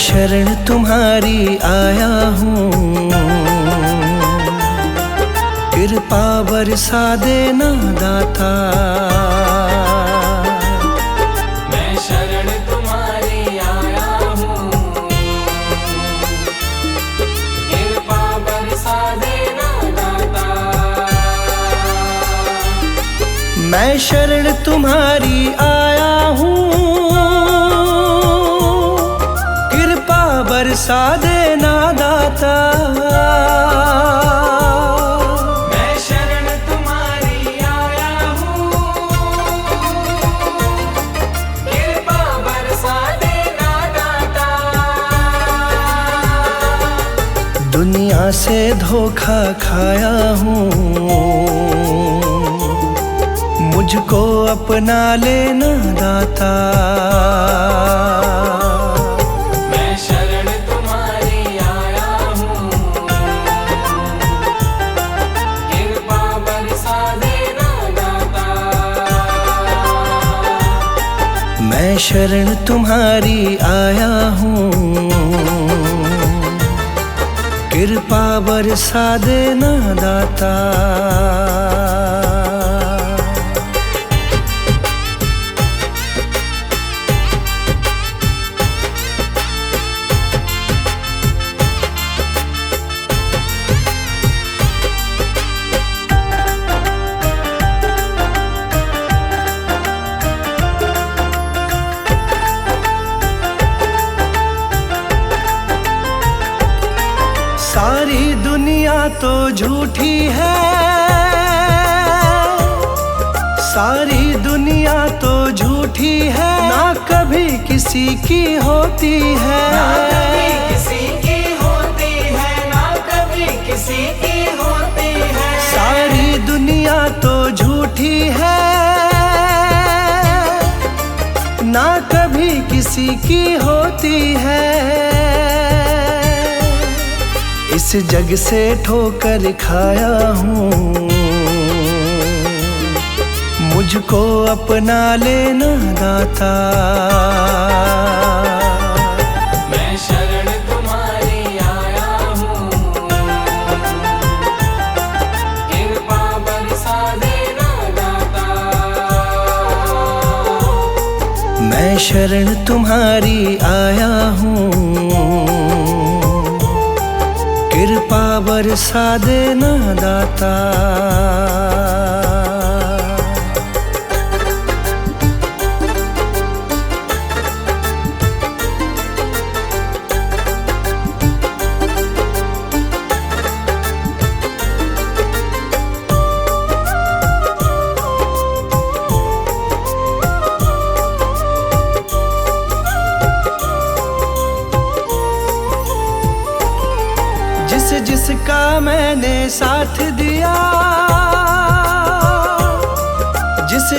शरण तुम्हारी आया हूँ, कृपा बरसा देना दाता। मैं शरण तुम्हारी आया हूँ, कृपा बरसा देना दाता। मैं शरण तुम्हारी आया हूँ, कृपा बरसा देना दाता। मैं शरण तुम्हारी आया हूँ, कृपा बरसा देना दाता। दुनिया से धोखा खाया हूँ, मुझको अपना लेना दाता। मैं शरण तुम्हारी आया हूँ, कृपा बरसा देना दाता। मैं शरण तुम्हारी आया हूँ, कृपा बरसा देना दाता। सारी दुनिया तो झूठी है, सारी दुनिया तो झूठी है, ना कभी किसी की होती है। ना कभी किसी की होती है, ना कभी किसी की होती है। सारी दुनिया तो झूठी है, ना कभी किसी की होती है। इस जग से ठोकर खाया हूँ, मुझको अपना लेना दाता। मैं शरण तुम्हारी आया हूँ, कृपा बरसा देना दाता। मैं शरण तुम्हारी आया हूँ, कृपा बरसा देना दाता। जिसका मैंने साथ दिया,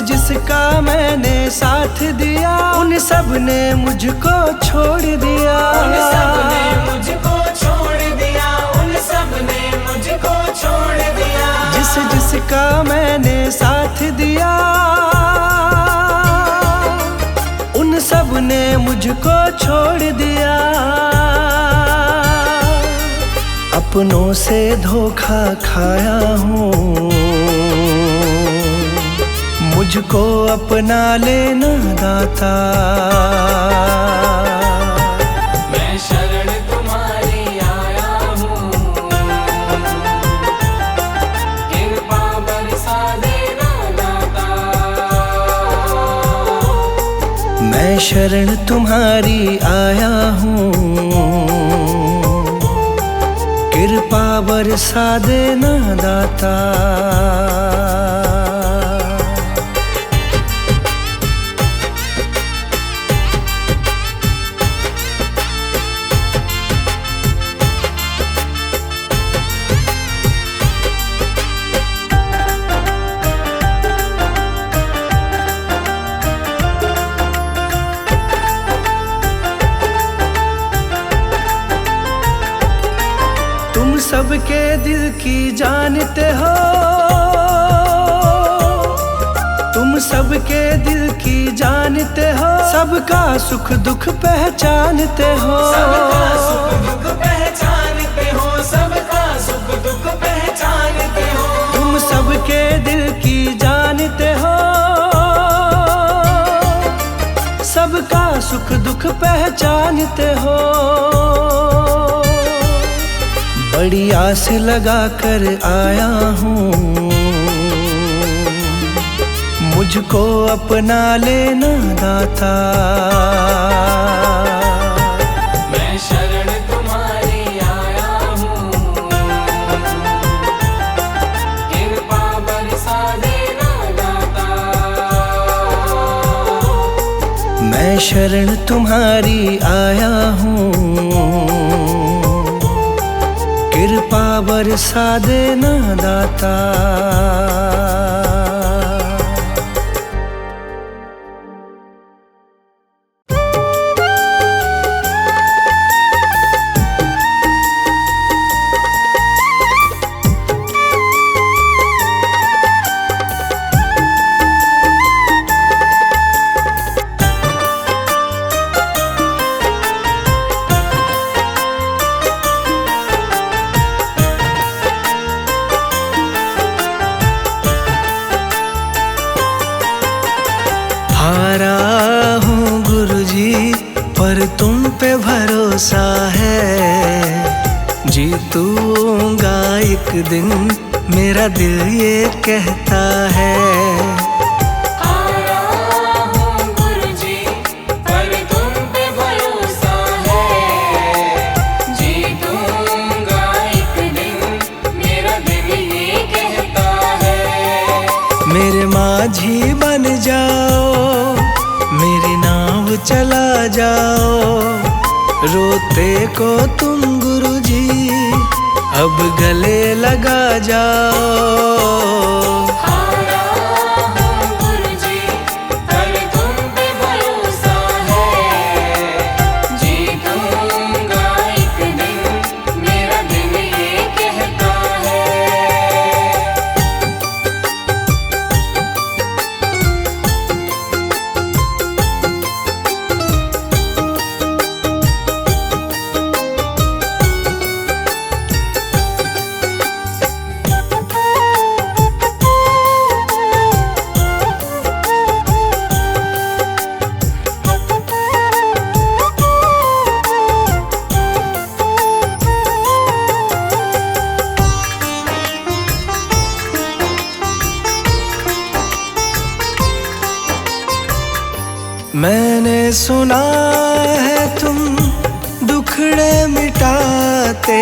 जिसका मैंने साथ दिया, उन सब ने मुझको छोड़ दिया। उन सब ने मुझको छोड़ दिया, उन सब ने मुझको छोड़ दिया। जिसका मैंने साथ दिया, उन सब ने मुझको छोड़ दिया। अपनों से धोखा खाया हूँ, मुझको अपना लेना दाता। मैं शरण तुम्हारी आया हूँ, कृपा बरसा देना दाता। मैं शरण तुम्हारी आया हूँ, कृपा बरसा देना दाता। तुम सबके दिल की जानते हो, तुम सबके दिल की जानते हो, सबका सुख दुख पहचानते हो। सबका सुख दुख पहचानते हो, सबका सुख दुख पहचानते हो। तुम सबके दिल की जानते हो, सबका सुख दुख पहचानते हो। बड़ी आस लगा कर आया हूँ, मुझको अपना लेना दाता। मैं शरण तुम्हारी आया हूँ, कृपा बरसा देना दाता। मैं शरण तुम्हारी आया हूँ, कृपा बरसा देना दाता। हारा हूँ गुरुजी पर तुम पे भरोसा है, जीतूंगा एक दिन मेरा दिल ये कहता है। हारा हूँ गुरुजी पर तुम पे भरोसा है, जीतूंगा एक दिन मेरा दिल ये कहता है। मेरे माझी बन जाओ, मेरी नाव चला जाओ, रोते को तुम गुरुजी अब गले लगा जाओ। हारा हूँ गुरुजी पर तुम पे भरोसा है, जीतूंगा एक दिन मेरा दिल ये कहता है। मैंने सुना है तुम दुखड़े मिटाते,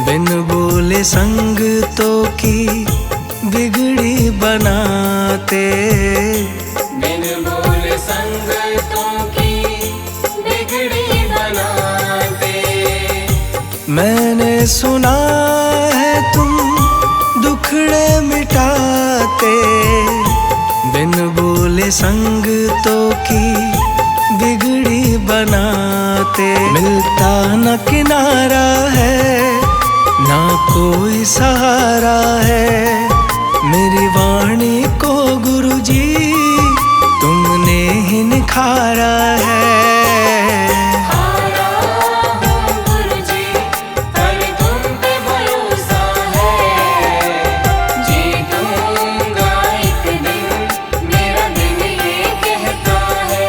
बिन बोले संग तो की बिगड़ी बनाते। बिन बोले संगतों की बिगड़ी बनाते। मैंने सुना है तुम दुखड़े मिटाते, बिन बोले संग तो की बिगड़ी बनाते। मिलता न किनारा है, ना कोई सहारा है, मेरी वाणी को गुरुजी तुमने ही निखारा है। हारा हूँ गुरुजी पर तुम पे भरोसा है, जीतूंगा एक दिन मेरा दिल ये कहता है।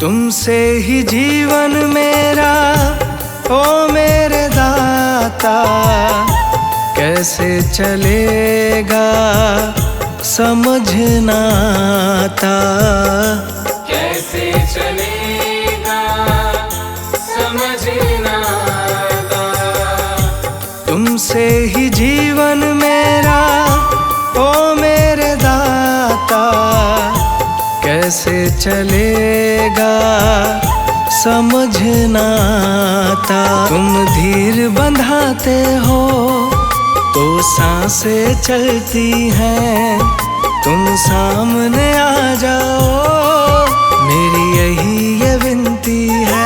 तुमसे ही जीवन मेरा ओ मेरे दाता, कैसे चलेगा समझना आता। कैसे चलेगा समझना आता। तुमसे ही जीवन मेरा ओ मेरे दाता, कैसे चलेगा समझ ना आता। तुम धीर बंधाते हो तो सांसें चलती हैं। तुम सामने आ जाओ, मेरी यही ये विनती है।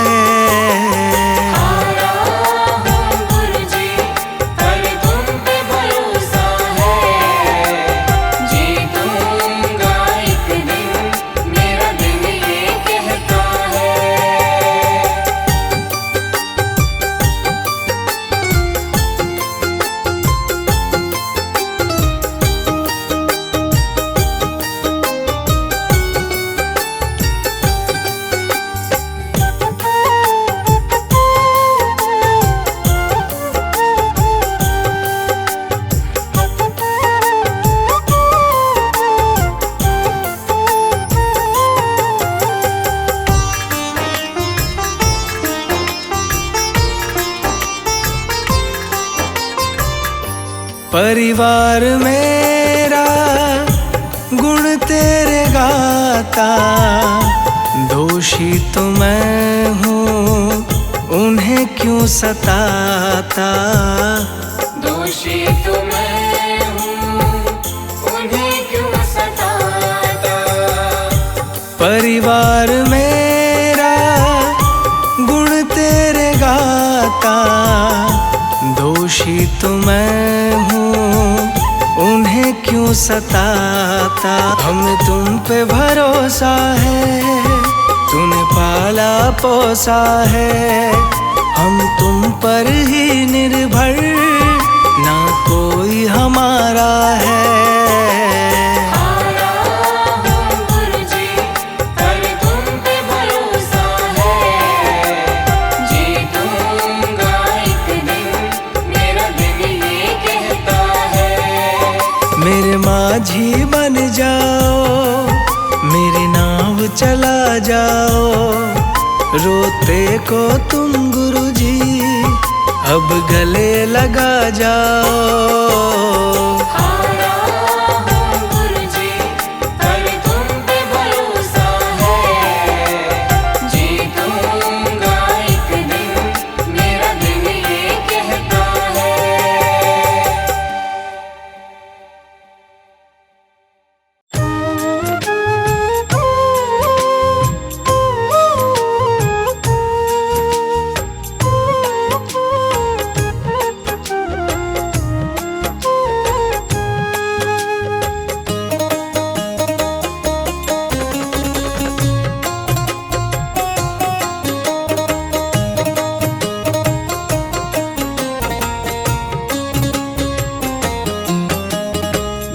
परिवार मेरा गुण तेरे गाता, दोषी तो मैं हूँ उन्हें क्यों सताता। दोषी तो मैं हूँ उन्हें क्यों सताता। परिवार मेरा गुण तेरे गाता, दोषी तो मैं हूँ उन्हें क्यों सताता। हमें तुम पे भरोसा है, तूने पाला पोसा है। हम तुम पर ही निर्भर, ना कोई हमारा है। मेरे माझी बन जाओ, मेरी नाव चला जाओ। रोते को तुम गुरुजी अब गले लगा जाओ।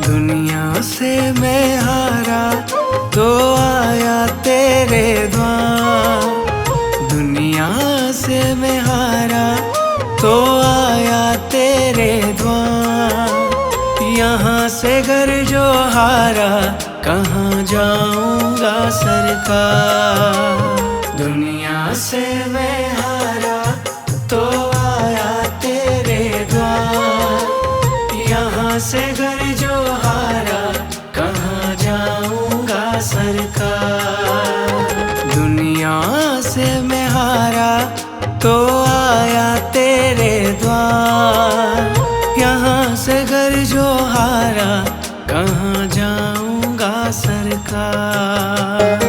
दुनिया से मैं हारा तो आया तेरे द्वार। दुनिया से मैं हारा तो आया तेरे द्वार। यहाँ से घर जो हारा कहाँ जाऊंगा सरकार। दुनिया से मैं हारा तो आया तेरे द्वार। यहाँ से घर जो हारा कहाँ जाऊंगा सरकार। दुनिया से मैं हारा तो आया तेरे द्वार। यहाँ से घर जो हारा कहाँ जाऊंगा सरकार।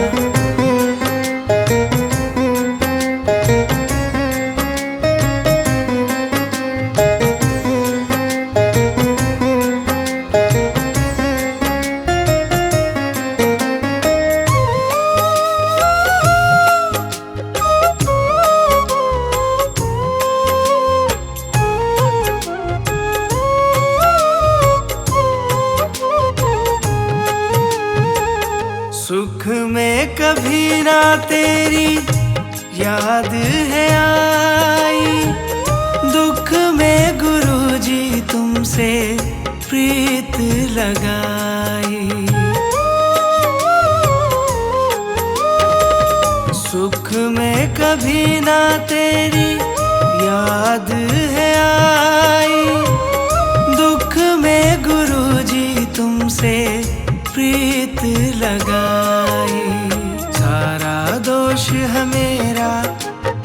सुख में कभी ना तेरी याद है आई। दुख में गुरुजी तुमसे प्रीत लगाई। सुख में कभी ना तेरी याद है आई। दुख में गुरुजी तुमसे प्रीत लगाई। मेरा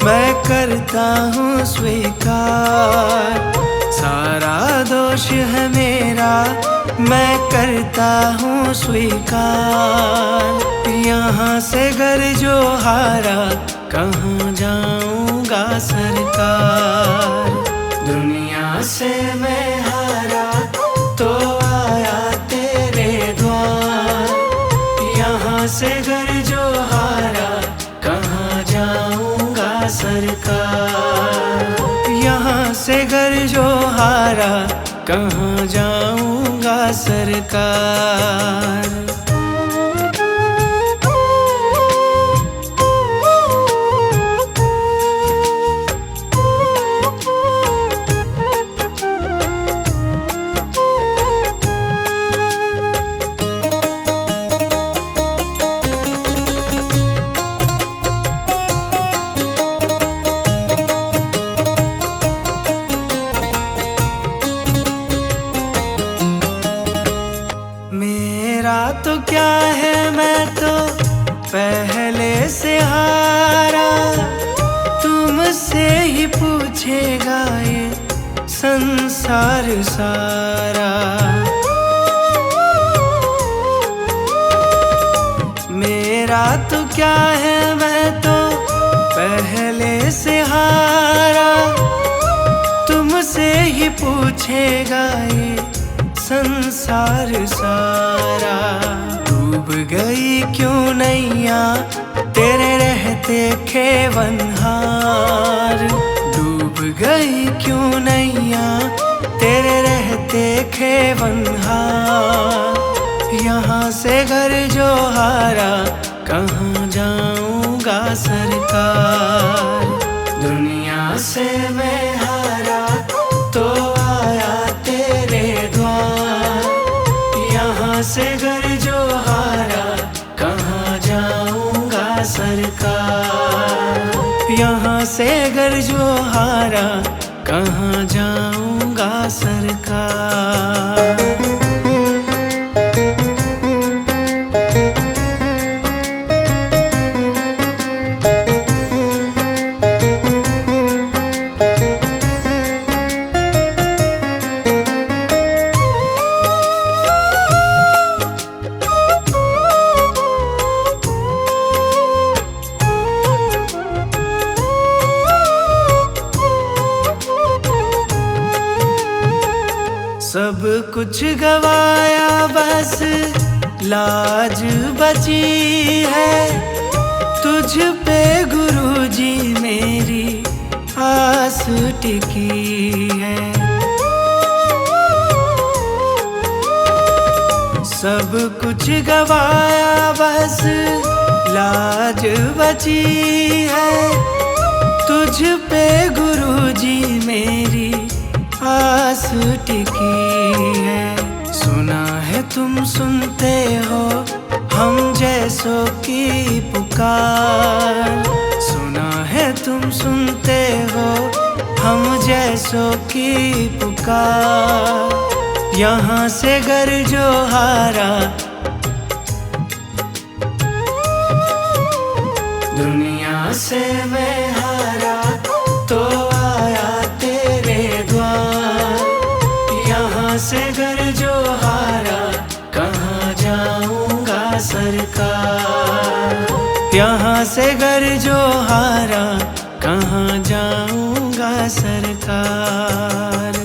मैं करता हूँ स्वीकार। सारा दोष है मेरा मैं करता हूँ स्वीकार। यहाँ से घर जो हारा कहाँ जाऊँगा सरकार। दुनिया से मैं हारा तो आया तेरे द्वार। यहाँ से घर जो हारा कहाँ जाऊँगा सरकार। यहाँ से घर जो हारा कहाँ जाऊँगा सरकार। मेरा तो क्या है मैं तो पहले से हारा। तुमसे ही पूछेगा ये संसार सारा। मेरा तो क्या है मैं तो पहले से हारा। तुमसे ही पूछेगा ये संसार सारा। डूब गई क्यों नैया तेरे रहते खेवनहार। डूब गई क्यों नैया तेरे रहते खेवनहार। यहाँ से घर जो हारा कहाँ जाऊँगा सरकार। दुनिया से मैं हारा तो आया तेरे द्वार। यहाँ से घर जो हारा कहाँ जाऊँगा सरकार। यहाँ से घर जो हारा कहाँ जाऊँगा सरकार। सब कुछ गवाया बस लाज बची है। तुझ पे गुरुजी मेरी आस टिकी है। सब कुछ गवाया बस लाज बची है। तुझ पे गुरुजी मेरी आस टिकी है। सुना है तुम सुनते हो हम जैसों की पुकार। सुना है तुम सुनते हो हम जैसों की पुकार। यहाँ से घर जो हारा दुनिया से मैं हारा तो आया तेरे द्वार। यहाँ से घर जो हारा कहाँ जाऊँगा सरकार। यहाँ से घर जो हारा कहाँ जाऊँगा सरकार।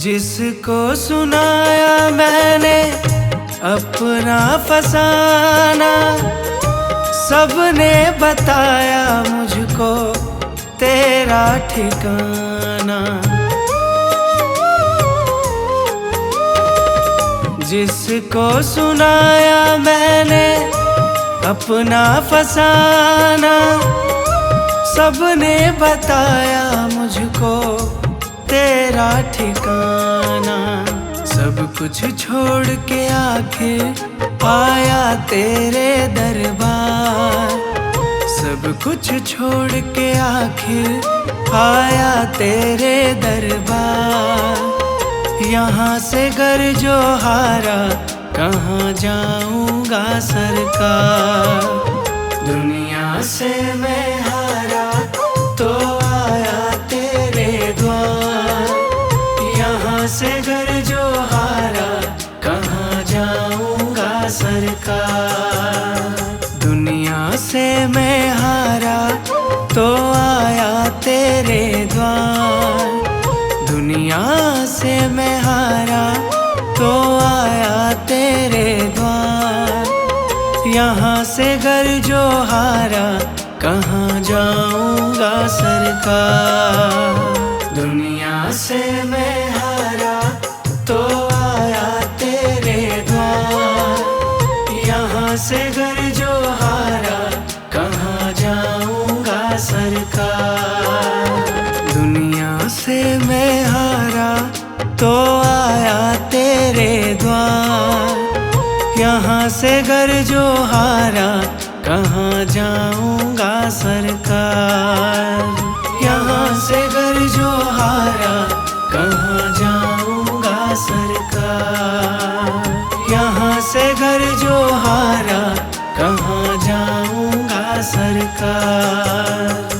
जिसको सुनाया मैंने अपना फसाना। सबने बताया मुझको तेरा ठिकाना। जिसको सुनाया मैंने अपना फसाना। सबने बताया मुझको तेरा ठिकाना, सब कुछ छोड़ के आखिर आया तेरे दरबार। सब कुछ छोड़ के आखिर आया तेरे दरबार। यहाँ से घर जो हारा कहाँ जाऊंगा सरकार। दुनिया से मैं हारा तो आया तेरे द्वार। यहाँ से घर जो हारा कहाँ जाऊंगा सरकार। दुनिया से मैं हारा तो आया तेरे द्वार। दुनिया से मैं हारा तो आया तेरे द्वार। यहाँ से घर जो हारा कहाँ जाऊंगा सरकार। दुनिया से मैं हारा तो आया तेरे द्वार। यहाँ से घर जो हारा कहाँ जाऊंगा सरकार। दुनिया से मैं हारा तो आया तेरे द्वार। यहाँ से घर जो हारा कहाँ जाऊंगा सरकार। यहाँ से घर जो हारा कहाँ जाऊंगा सरकार। यहाँ से घर जो हारा कहाँ जाऊंगा सरकार।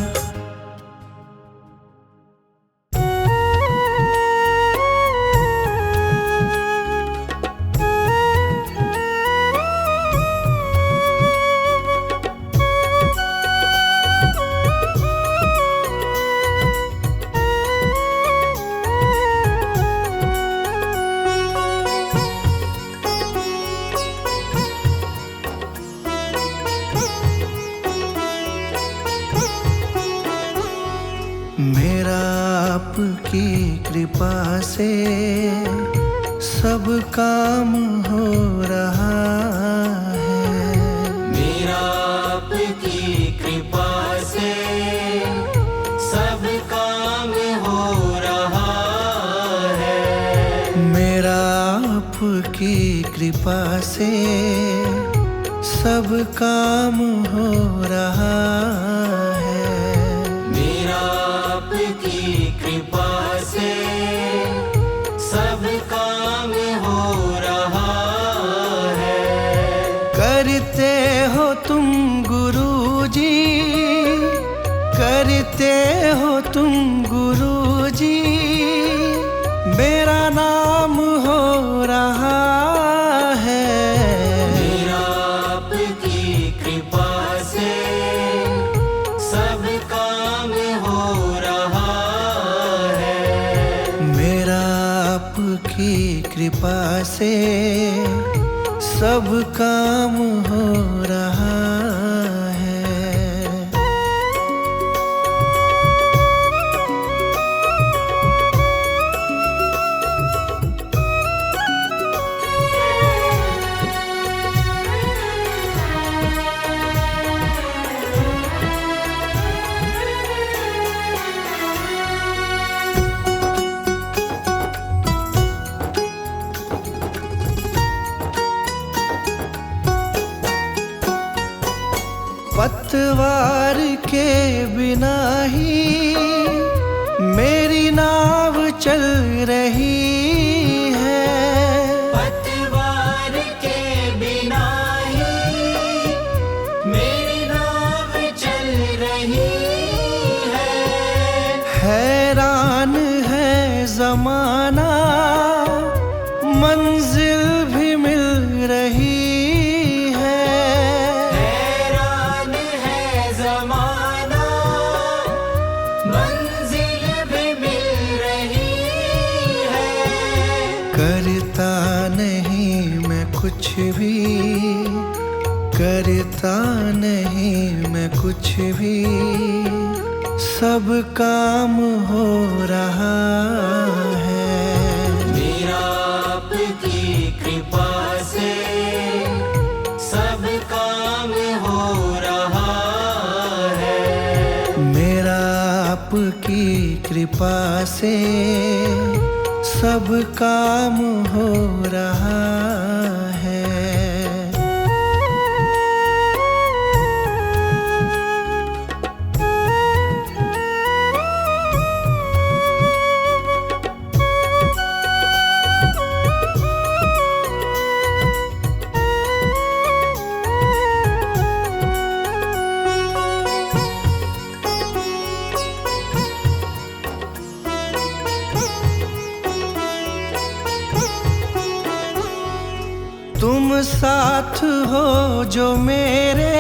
मेरा आपकी कृपा से सब काम हो रहा है। मेरा आपकी कृपा से सब काम हो रहा है। मेरा आपकी कृपा से सब काम हो रहा है। मेरा आपकी कृपा से सब काम हो रहा है। करते हो तुम गुरुजी, करते हो तुम गुरुजी, मेरा नाम हो रहा है। मेरा आपकी कृपा से सब काम हो रहा है। मेरा आपकी कृपा से सब काम हो रहा है। पतवार के बिना ही मेरी नाव चल रही है। पतवार के बिना ही मेरी नाव चल रही है। हैरान है जमाना मंजिल भी मिल रही है। हैरान है जमाना मंजिल भी मिल रही है। करता नहीं मैं कुछ भी, करता नहीं मैं कुछ भी, सब काम हो रहा है। मेरा आपकी कृपा से सब काम हो रहा है। आपकी कृपा से सब काम हो रहा है। तुम साथ हो जो मेरे,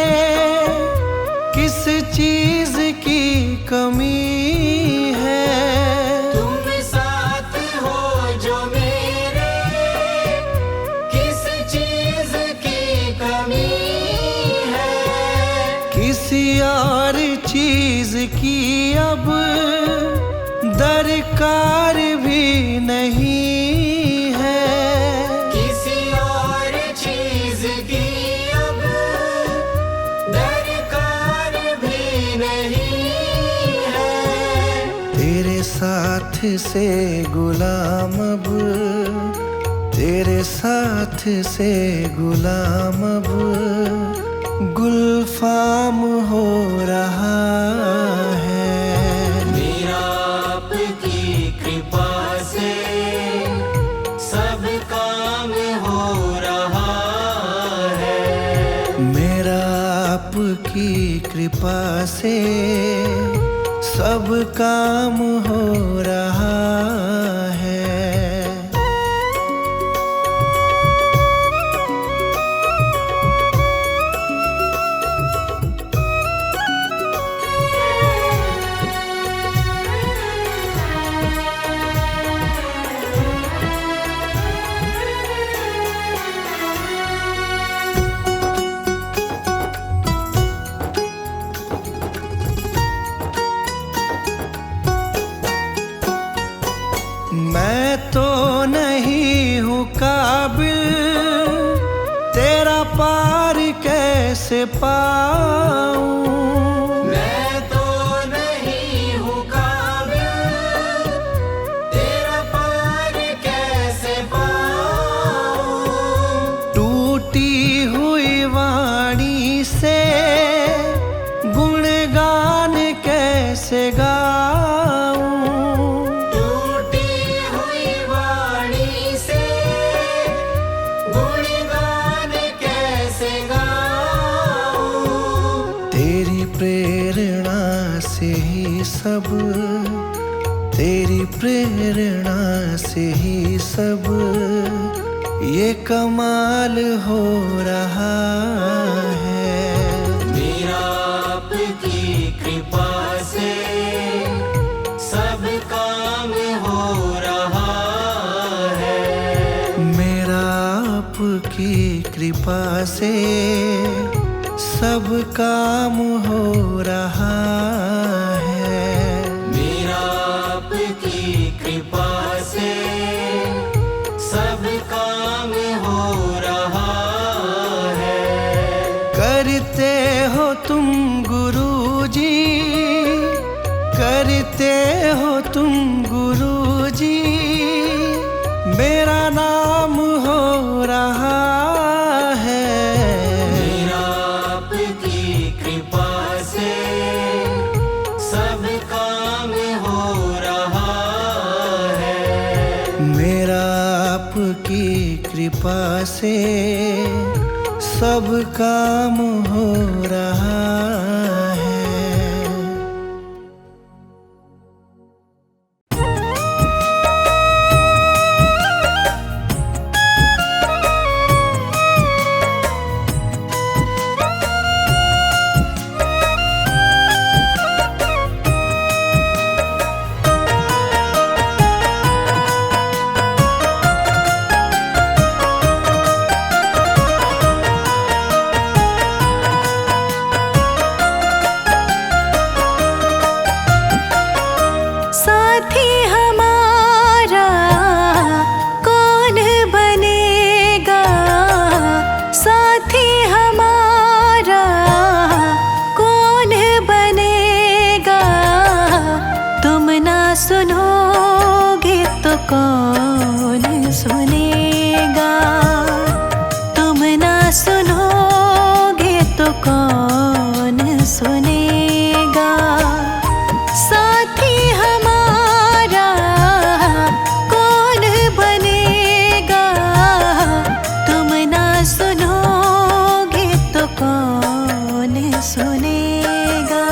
किस चीज की कमी है। तुम साथ हो जो मेरे, किस चीज की कमी है। किसी और चीज की अब दरकार भी नहीं है। किसी और चीज की अब दरकार भी नहीं है। तेरे साथ से गुलाम अब, तेरे साथ से गुलाम अब गुलफाम हो रहा है। मेरा आपकी कृपा से सब काम हो रहा है। मेरा आपकी कृपा से सब काम हो रहा है। मैं तो नहीं हूँ काबिल, तेरा पार कैसे पाऊं। मैं तो नहीं हूँ काबिल, तेरा पार कैसे पाऊं। टूटी हुई वाणी से गुणगान कैसे गाऊं। प्रेरणा से ही सब, तेरी प्रेरणा से ही सब ये कमाल हो रहा है। मेरा आपकी कृपा से सब काम हो रहा है। मेरा आपकी कृपा से सब काम हो रहा है। मेरा आपकी कृपा से सब काम हो रहा है। करते हो तुम गुरुजी, करते हो तुम गुरुजी, मेरा नाम हो रहा है। सब काम हो रहा है। मेरा आपकी कृपा से सब काम हो रहा है। सुनोगे तो कौन सुनेगा,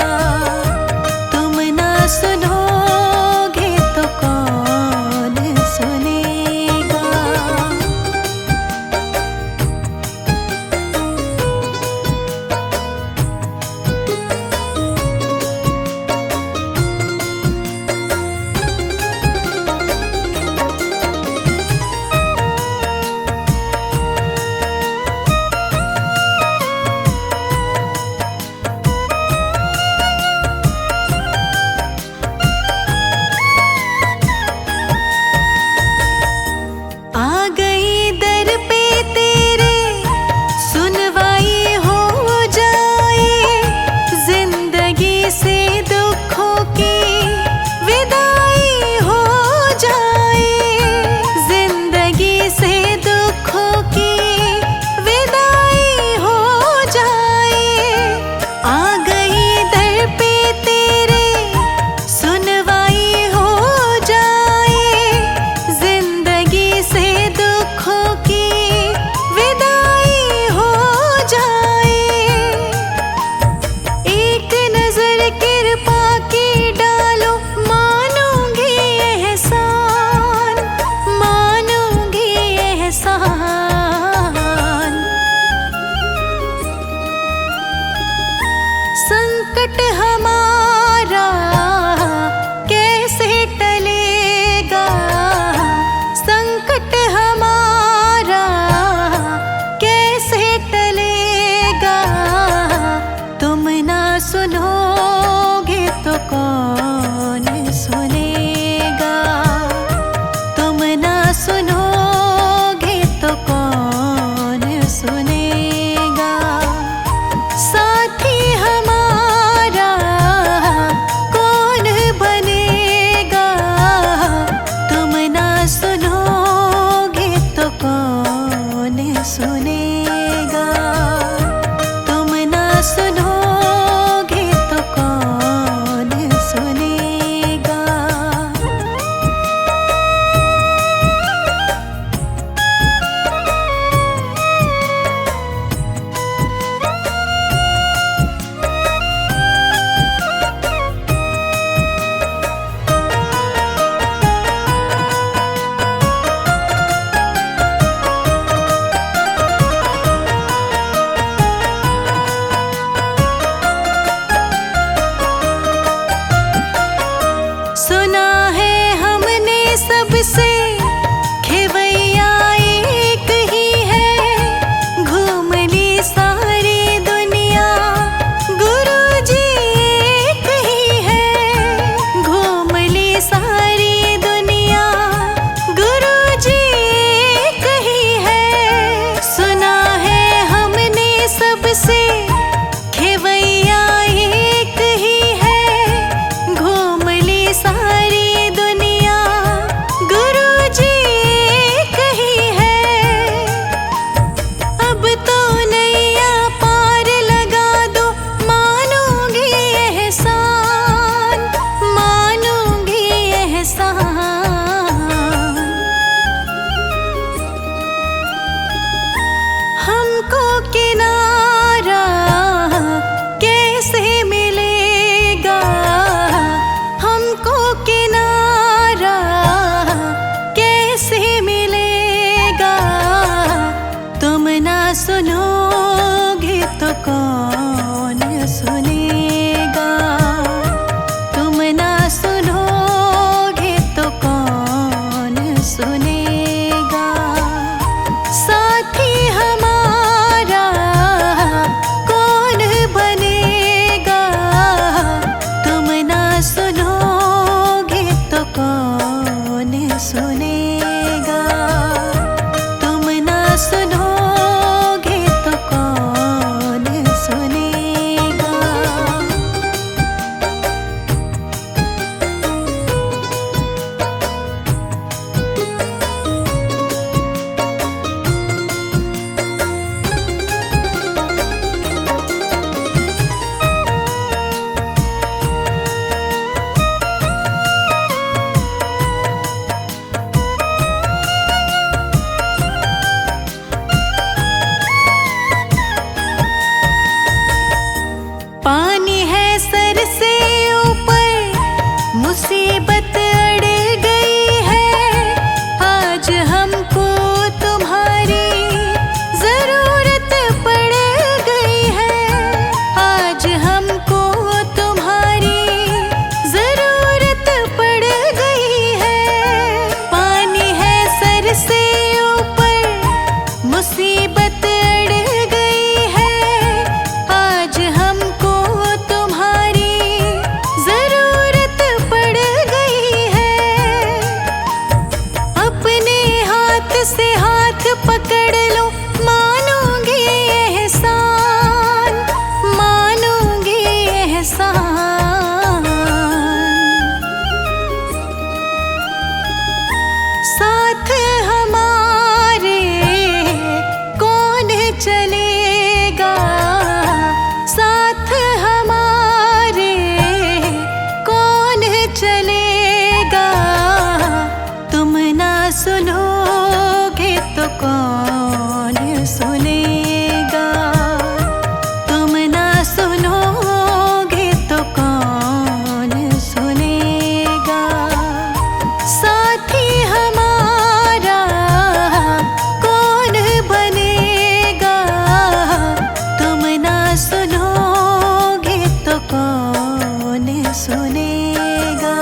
तुम ना सुनोगे तो कौन सुनेगा। आ गई दर पे तेरे सुनवाई हो जाए, जिंदगी से दुखों की विदाई हो जाए, जिंदगी से दुखों की विदाई हो जाए। आ गई दर पे तेरे सुनवाई हो जाए, जिंदगी से दुखों की विदाई हो जाए। एक नजर कृपा की डालो, मानूंगी एहसान, मानूंगी एहसान। संकट हमारा कैसे टलेगा, संकट हमारा कैसे टलेगा। तुम ना सुनोगे तो कौन सुनेगा, तुम ना सुनोगे तो कौन सुनेगा। साथी हमारा कौन बनेगा, तुम ना सुनोगे तो कौन सुनेगा, तुम ना सुनोगे तो कौन सुनेगा। सुना है हमने सबसे खेवैया एक ही है, घूम ली सारी दुनिया गुरुजी एक ही है, घूम ली सारी दुनिया गुरुजी एक ही है। सुना है हमने सबसे खेवैया एक ही है, घूम ली सारी दुनिया गुरुजी एक ही है। अब तो नैया पार लगा दो, मानूंगी एहसान, मानूंगी एहसान। हमको किनारा कैसे मिलेगा, हमको किनारा कैसे मिलेगा। तुम ना सुनोगे तो कौन सुनेगा, तुम ना सुनोगे तो कौन सुनेगा। साथी हमारा कौन बनेगा, तुम ना सुनोगे तो कौन सुनेगा, तुम ना सुनोगे तो कौन सुनेगा। चलेगा साथ हमारे, कौन चलेगा? तुम ना सुनोगे तो कौन सुनेगा? तुम ना सुनोगे तो कौन सुनेगा? साथी हमारा कौन बनेगा? तुम ना सुनोगे तो कौन सुनेगा?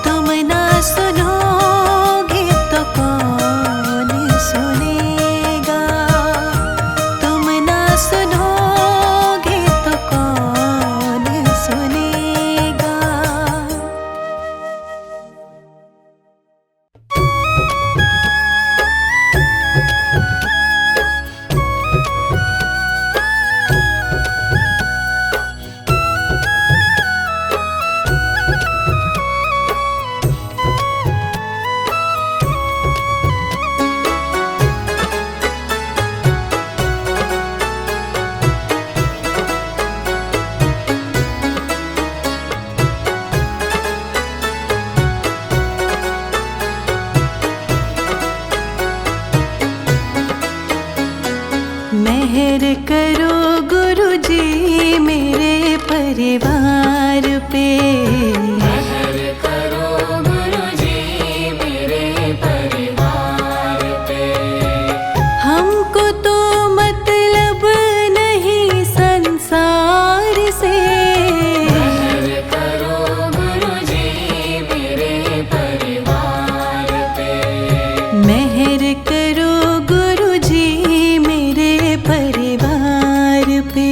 तुम ना सुनोगे तो कौन सुनेगा? तुम ना सुनोगे तो कौन सुनेगा? मेहर करो गुरुजी मेरे परिवार पे, मेहर करो गुरुजी मेरे परिवार पे। हमको तो मतलब नहीं संसार से। मेहर करो गुरुजी मेरे परिवार पे। मेहर करो गुरुजी मेरे परिवार पे।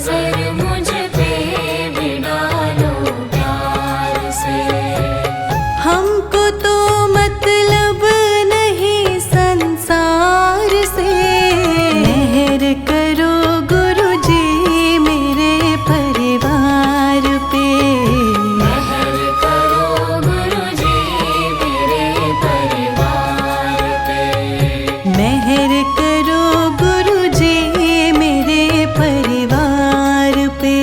नजर मुझ पे भी डालो प्यार से। हमको तो मतलब नहीं संसार से। मेहर करो गुरुजी मेरे परिवार पे। मेहर करो गुरुजी मेरे परिवार पे। मेहर करो गुरुजी मेरे परिवार पे।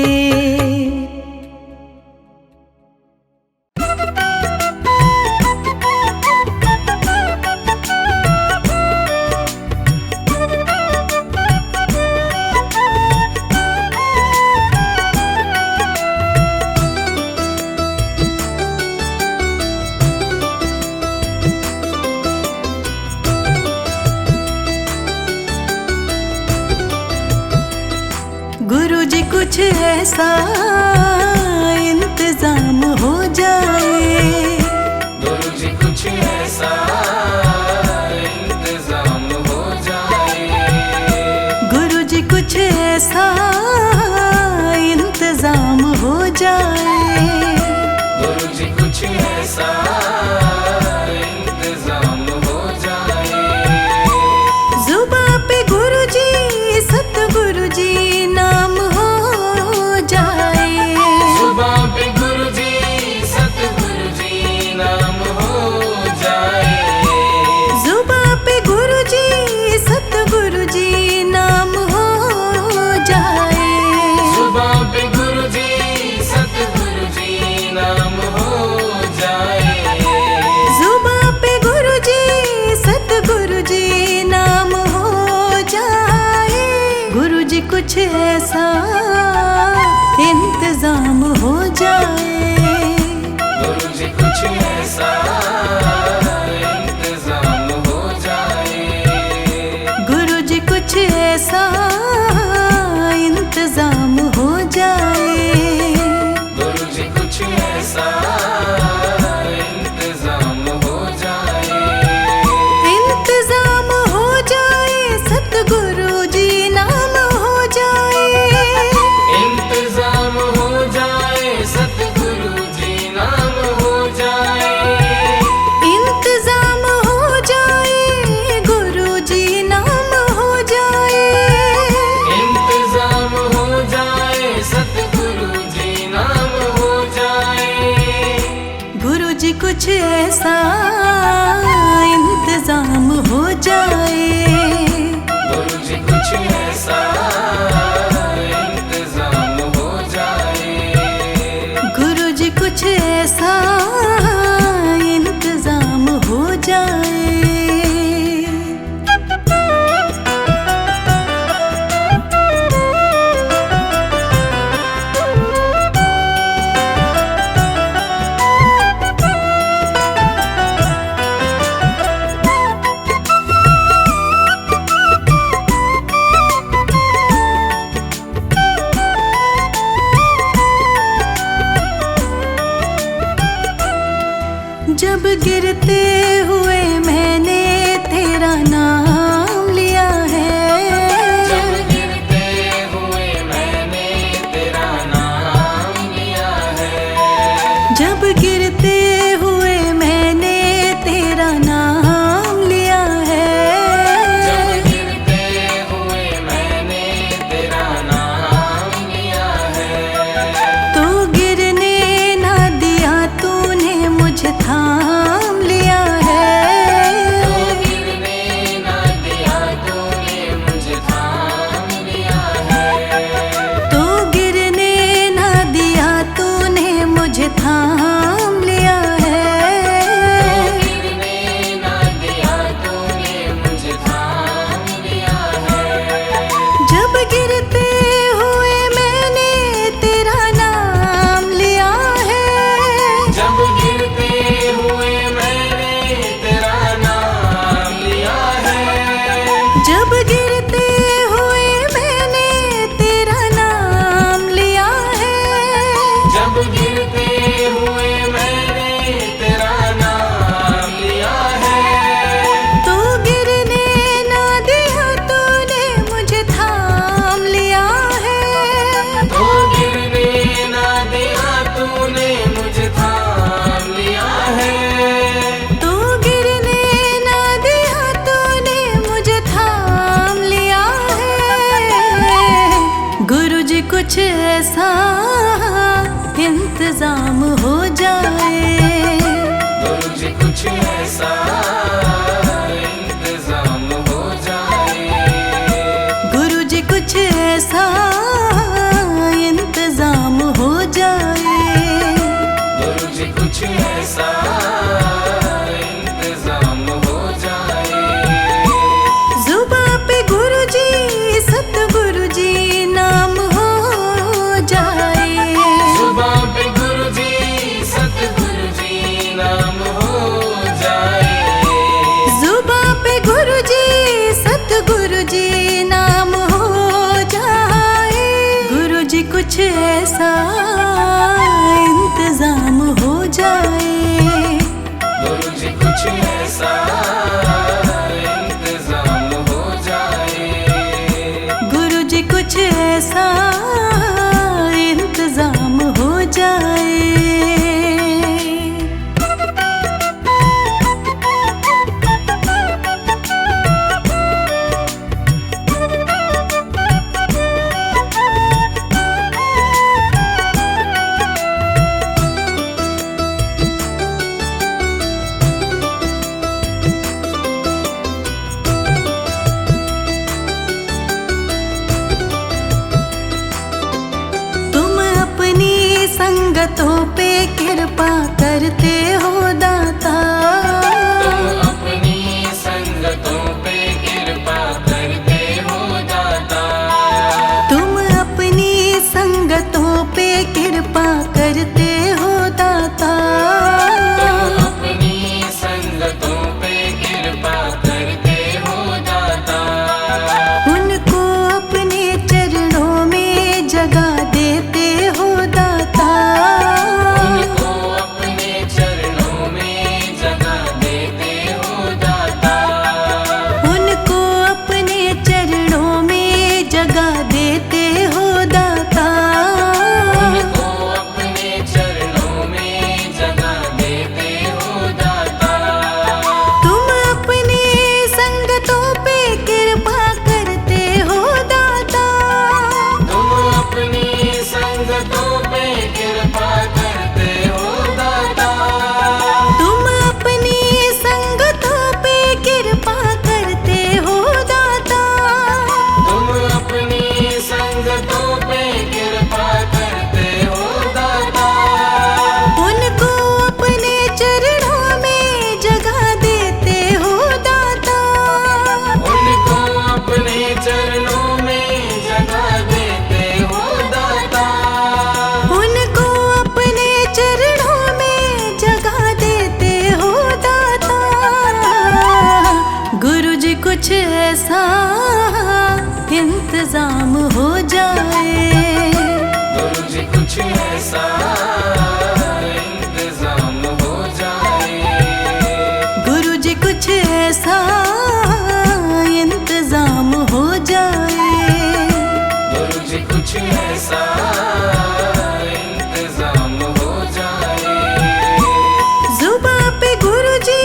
गुरुजी कुछ ऐसा इंतजाम हो जाए। गुरुजी कुछ ऐसा इंतजाम हो जाए। गुरुजी कुछ ऐसा इंतजाम हो जाए। गुरुजी कुछ ऐसा इंतजाम हो जाए। जुबां पे गुरुजी सतगुरुजी नाम हो जाए। जुबां पे गुरुजी सतगुरुजी नाम हो जाए। जुबां पे गुरुजी सतगुरुजी नाम हो जाए। जुबां पे गुरुजी सतगुरुजी नाम हो जाए। जुबां पे गुरुजी सतगुरुजी नाम हो जाए। गुरुजी कुछ ऐसा इंतजाम हो जाए। गुरुजी कुछ ऐसा इंतजाम हो जाए। गुरुजी कुछ ऐसा इंतजाम हो जाए। गुरुजी कुछ ऐसा इंतजाम हो जाए। इंतजाम हो जाए सतगुरुजी नाम हो जाए। इंतजाम हो जाए सतगुरुजी नाम हो जाए। इंतजाम हो जाए गुरुजी नाम हो जाए। इंतजाम हो जाए सतगुरुजी नाम हो जाए। गुरुजी कुछ ऐसा इंतजाम हो जाए। गुरुजी कुछ ऐसा इंतजाम हो जाए। गुरुजी कुछ ऐसा इंतजाम हो जाए। जब गिरते हुए मैंने तेरा नाम लिया है। जब गिरते हुए मैंने तेरा नाम लिया है। जब गिरते हुए मैंने तेरा नाम लिया है। जब गिरते हुए मैंने तेरा नाम लिया है। तो गिरने ना दिया तूने मुझे थाम लिया है। तो गिरने ना दिया तूने मुझे थाम लिया है। तो गिरने ना दिया तूने मुझे थाम लिया है। तो गिरने ना दिया तूने मुझे थाम लिया है। जब गिरते हुए मैंने तेरा नाम लिया है। जब गिरते हुए मैंने तेरा नाम लिया है। जब गिरते हुए मैंने तेरा नाम लिया है। जब गिरते हुए ऐसा इंतजाम हो जाए। गुरु जी कुछ ऐसा इंतजाम हो जाए। गुरु जी कुछ ऐसा इंतजाम हो जाए। गुरु जी कुछ ऐसा इंतजाम हो जाए। जुबां पे गुरु जी सतगुरु जी नाम हो जाए। जुबां पे गुरु जी सतगुरु जी नाम हो जाए। जुबां पे गुरु जी सतगुरु जी नाम हो जाए। गुरु जी कुछ ऐसा इंतजाम हो जाए। गुरु जी कुछ ऐसा इंतजाम हो जाए। गुरु जी कुछ ऐसा इंतजाम हो जाए। संगतों पे कृपा करते हो दाता। तुम अपनी संगतों पे कृपा करते हो दाता। तुम अपनी संगतों पे कृपा करते हो दाता। तुम अपनी संगतों पे कृपा करते हो दाता। उनको अपने चरणों में जगह देते हो दाता। उनको अपने चरणों में जगह देते हो दाता। उनको अपने चरणों में जगह देते हो दाता। उनको अपने चरणों में जगह देते हो दाता। तुम अपनी संगतों पे कृपा करते हो दाता। तुम अपनी संगतों पे कृपा करते हो दाता। तुम अपनी संगतों पे कृपा करते हो दाता। तुम अपनी संगतों पे कृपा करते हो दाता। उनको अपने चरणों में जगह देते हो दाता। उनको अपने चरणों में जगह देते हो दाता। उनको अपने चरणों में जगह देते हो दाता। गुरु जी कुछ ऐसा इंतजाम हो जाए। गुरु जी कुछ ऐसा इंतजाम हो जाए। गुरु जी कुछ ऐसा इंतजाम हो जाए। गुरु जी कुछ ऐसा इंतजाम हो जाए। जुबां पे गुरु जी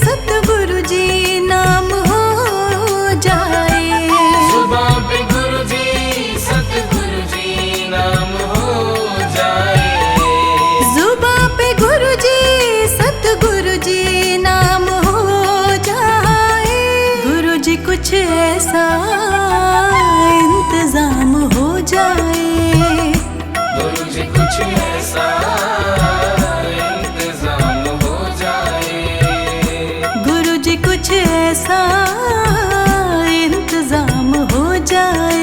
सतगुरु जी नाम हो जाए। जुबां पे गुरु जी सतगुरु जी नाम हो जाए। जुबां पे गुरु जी सतगुरु जी नाम हो जाए। गुरु जी कुछ ऐसा इंतजाम हो जाए। गुरु जी कुछ ऐसा इंतजाम हो जाए। गुरु जी कुछ ऐसा इंतजाम हो जाए।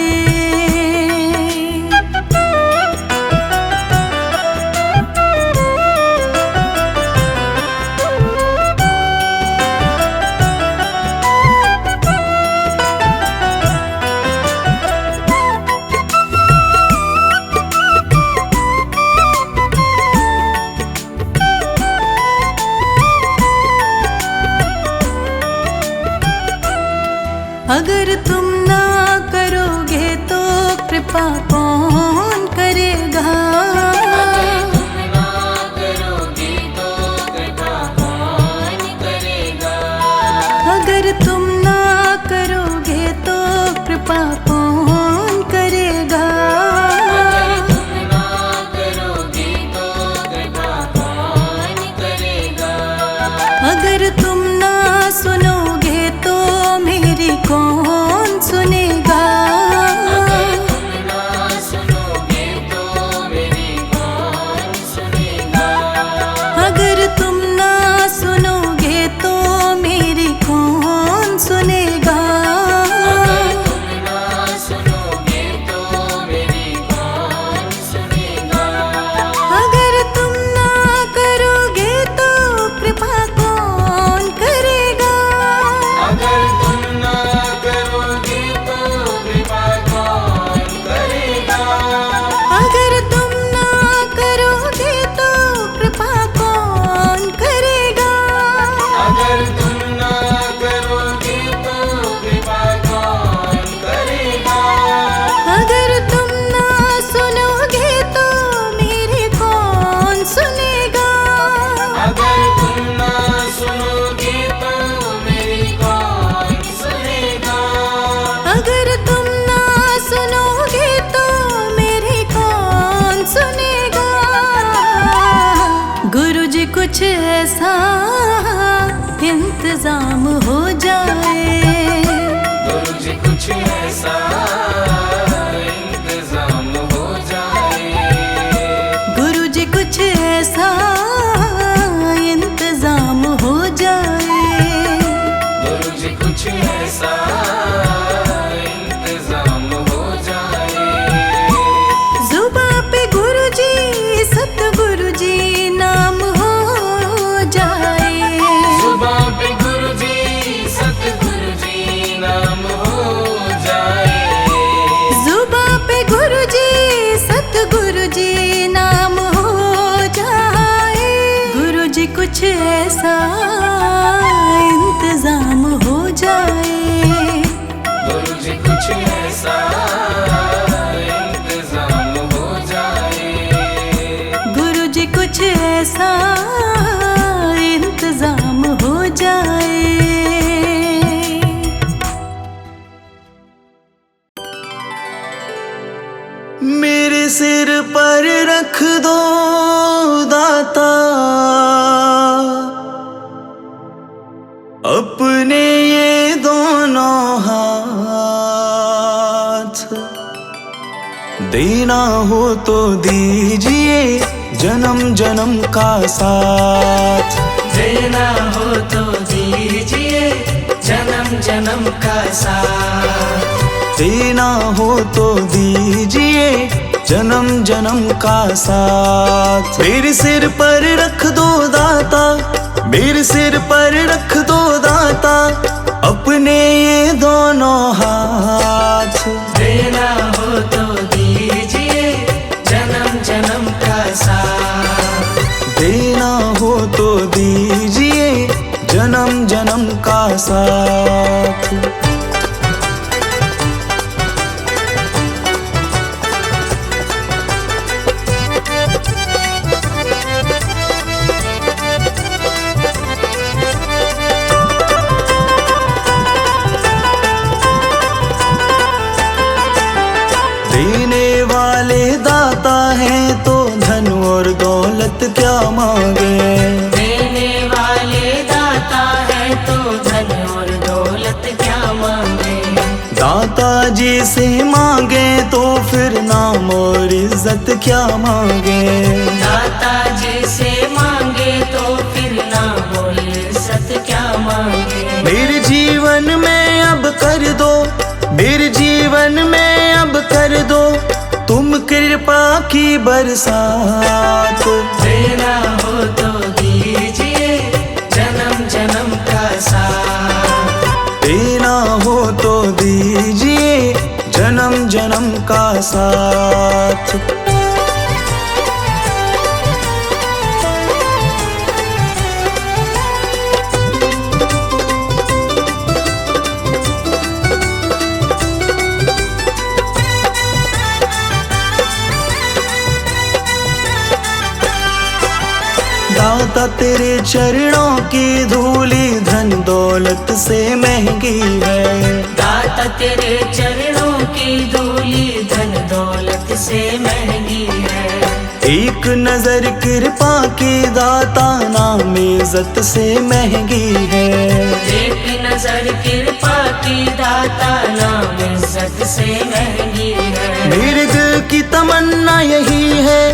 अगर तुम ना करोगे तो कृपा कौन करेगा। अगर तुम ना करोगे तो कृपा कौन करेगा। अगर तुम ना करोगे तो कृपा कौन करेगा। अगर कुछ ऐसा इंतजाम हो जाए, गुरुजी कुछ ऐसा इंतजाम हो जाए, गुरुजी कुछ ऐसा इंतजाम हो जाए, गुरुजी कुछ ऐसा इंतजाम हो जाए। जुबां पे गुरुजी सतगुरुजी नाम हो जाए, जुबां पे गुरुजी सतगुरुजी नाम हो जाए, जुबां पे गुरुजी सतगुरुजी नाम हो जाए, गुरुजी कुछ ऐसा इंतजाम हो जाए, गुरुजी कुछ ऐसा इंतजाम हो जाए, गुरुजी कुछ ऐसा इंतजाम हो जाए। मेरे सिर पर रख दो दाता अपने ये दोनों हाथ, देना हो तो दीजिए जन्म जन्म का साथ, देना हो तो दीजिए जन्म जन्म का साथ, देना हो तो दीजिए जन्म जन्म का साथ। मेरे सिर पर रख दो दाता, मेरे सिर पर रख दो दाता अपने ये दोनों हाथ, देना हो तो दीजिए जन्म जन्म का साथ, देना हो तो दीजिए जन्म जन्म का साथ। देने वाले दाता हैं तो धन और दौलत क्या मांगे, देने वाले दाता है तो धन और दौलत क्या मांगे, दाता जी से मांगे तो फिर नाम और इज्जत क्या मांगे, दाता जी से मांगे तो फिर नाम और इज्जत क्या मांगे। मेरे जीवन में अब कर दो, मेरे जीवन में अब कर दो तुम कृपा की बरसात, देना हो तो दीजिए जन्म जन्म का साथ, देना हो तो दीजिए जन्म जन्म का साथ। दाता तेरे चरणों की धूली धन दौलत से महंगी है, दाता तेरे चरणों की धूली धन दौलत से महंगी है, एक नजर कृपा की दाता नाम इज्जत से महंगी है, एक नजर कृपा की दाता नाम इज्जत से महंगी है। मेरे दिल की तमन्ना यही है,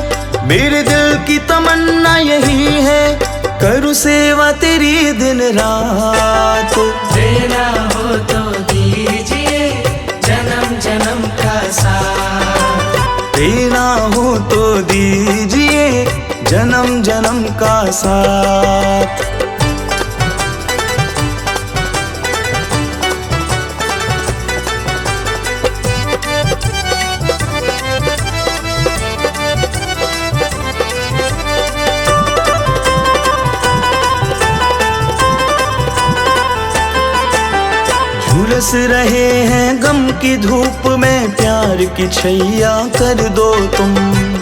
मेरे दिल की तमन्ना यही है करूँ सेवा तेरी दिन रात, देना हो तो दीजिए जन्म जन्म का साथ, देना हो तो दीजिए जन्म जन्म का साथ। झुलस रहे हैं गम की धूप में प्यार की छैया कर दो तुम,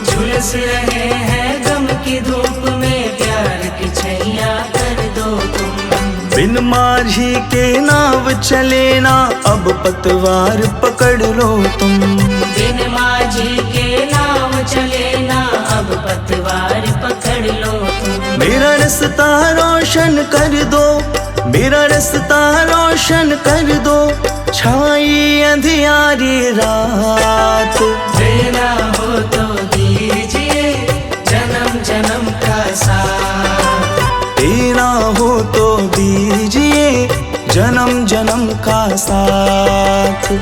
झुलस रहे हैं गम की धूप में प्यार की छैया कर दो तुम, बिन माझी के नाव चले ना अब पतवार पकड़ लो तुम, बिन माझी के नाव चले ना अब पतवार पकड़ लो तुम, मेरा रास्ता रोशन कर दो, मेरा रास्ता रोशन कर दो, छाई अंधियारी रात। देना हो तो दीजिए जन्म जन्म का साथ, देना हो तो दीजिए जन्म जन्म का साथ।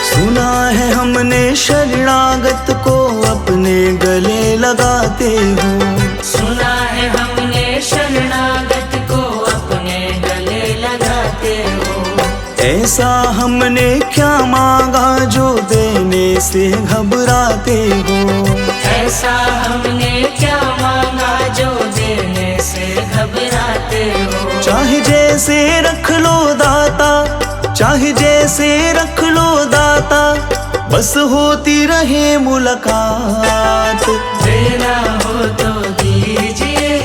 सुना है हमने शरणागत को अपने गले लगाते हो, सुना है हमने शरणागत को अपने गले लगाते हो। ऐसा हमने क्या मांगा जो देने से घबराते हो, ऐसा हमने क्या मांगा जो देने से घबराते हो। चाहे जैसे रख लो दाता, चाहे जैसे रख लो दाता, बस होती रहे मुलाकात। देना हो तो दीजिए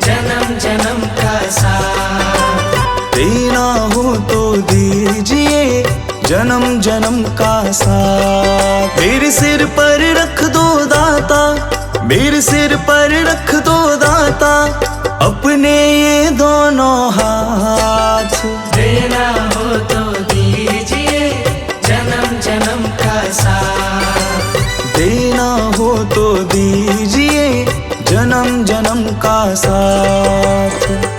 जन्म जन्म का साथ, देना हो तो दीजिए जन्म जन्म का साथ। मेरे सिर पर रख दो दाता, मेरे सिर पर रख दो दाता, अपने ये दोनों हाथ। देना हो तो दीजिए जन्म जन्म का साथ, देना हो तो दीजिए जन्म जन्म का साथ।